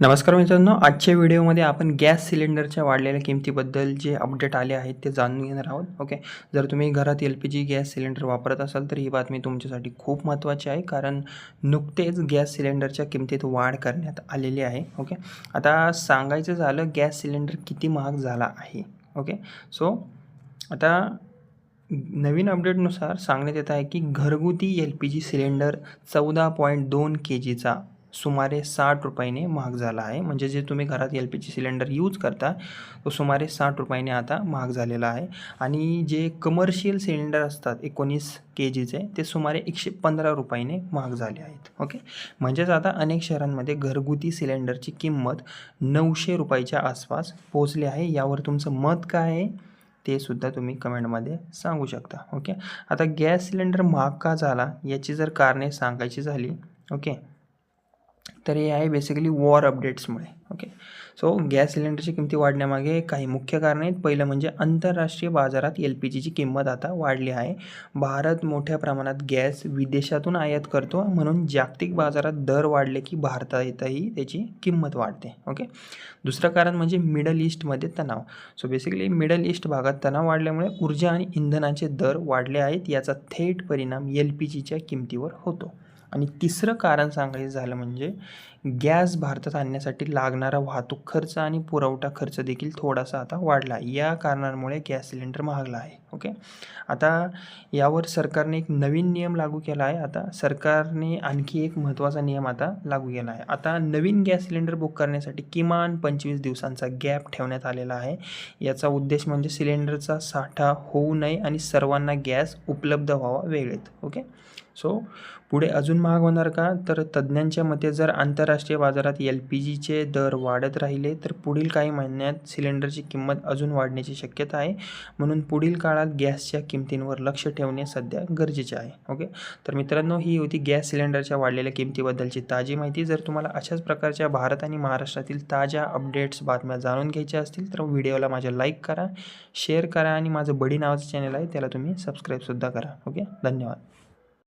नमस्कार मित्रांनो, आजच्या व्हिडिओमध्ये आपण गॅस सिलेंडरच्या वाढलेल्या किमतीबद्दल जे अपडेट आले आहेत ते जाणून घेणार आहोत. ओके, जर तुम्ही घरात LPG गॅस सिलेंडर वापरत असाल तर ही बातमी तुमच्यासाठी खूप महत्त्वाची आहे, कारण नुकतेच गॅस सिलेंडरच्या किमतीत वाढ करण्यात आलेली आहे. ओके, आता सांगायचं झालं गॅस सिलेंडर किती महाग झाला आहे. ओके, सो आता नवीन अपडेटनुसार सांगण्यात येत आहे की घरगुती LPG सिलेंडर 14.2 kgचा सुमारे 60 रुपयाने महाग झाला आहे. म्हणजे जे तुम्ही घरात LPG सिलेंडर यूज करता तो सुमारे 60 रुपयाने आता महाग झालेला आहे. आणि जे कमर्शियल सिलेंडर असतात 19 kgचे ते सुमारे 115 रुपयाने महाग झाले आहेत. ओके, म्हणजेच आता अनेक शहरांमध्ये घरगुती सिलेंडरची किंमत 900 रुपयाच्या आसपास पोहोचली आहे. यावर तुमचं मत काय आहे ते सुद्धा तुम्ही कमेंटमध्ये सांगू शकता. ओके, आता गॅस सिलेंडर महाग का झाला याची जर कारणे सांगायची झाली, ओके, तर हे आहे बेसिकली वॉर अपडेट्समुळे. ओके, सो गॅस सिलेंडरची किमती वाढण्यामागे काही मुख्य कारणे आहेत. पहिलं म्हणजे आंतरराष्ट्रीय बाजारात LPGची किंमत आता वाढली आहे. भारत मोठ्या प्रमाणात गॅस विदेशातून आयात करतो, म्हणून जागतिक बाजारात दर वाढले की भारतातही त्याची किंमत वाढते. ओके, दुसरं कारण म्हणजे मिडल ईस्टमध्ये तणाव. सो बेसिकली मिडल ईस्ट भागात तणाव वाढल्यामुळे ऊर्जा आणि इंधनाचे दर वाढले आहेत. याचा थेट परिणाम LPGच्या किमतीवर होतो. आणि तिसरं कारण सांगायचं झालं म्हणजे गॅस भारतात आणण्यासाठी लागणारा वाहतूक खर्च आणि पुरवठा खर्च देखील थोडासा आता वाढला आहे. या कारणांमुळे गॅस सिलेंडर महागला आहे. ओके, आता यावर सरकारने एक नवीन नियम लागू केला आहे. आता सरकारने आणखी एक महत्त्वाचा नियम आता लागू केला आहे. आता नवीन गॅस सिलेंडर बुक करण्यासाठी किमान 25 दिवसांचा गॅप ठेवण्यात आलेला आहे. याचा उद्देश म्हणजे सिलेंडरचा साठा होऊ नये आणि सर्वांना गॅस उपलब्ध व्हावा वेळेत. ओके, सो पुढे अजून महाग होणार का? तर तज्ज्ञांच्या मते जर आंतरराष्ट्रीय बाजारात LPGचे दर वाढत राहिले तर पुढील काही महिन्यात सिलेंडरची किंमत अजून वाढण्याची शक्यता आहे. म्हणून पुढील काळात गॅसच्या किमतींवर लक्ष ठेवणे सध्या गरजेचे आहे. ओके, तर मित्रांनो, ही होती गॅस सिलेंडरच्या वाढलेल्या किमतीबद्दलची ताजी माहिती. जर तुम्हाला अशाच प्रकारच्या भारत आणि महाराष्ट्रातील ताज्या अपडेट्स बातम्या जाणून घ्यायच्या असतील तर व्हिडिओला माझ्या लाईक करा, शेअर करा आणि माझं बडी नावाचं चॅनल आहे त्याला तुम्ही सबस्क्राईबसुद्धा करा. ओके, धन्यवाद.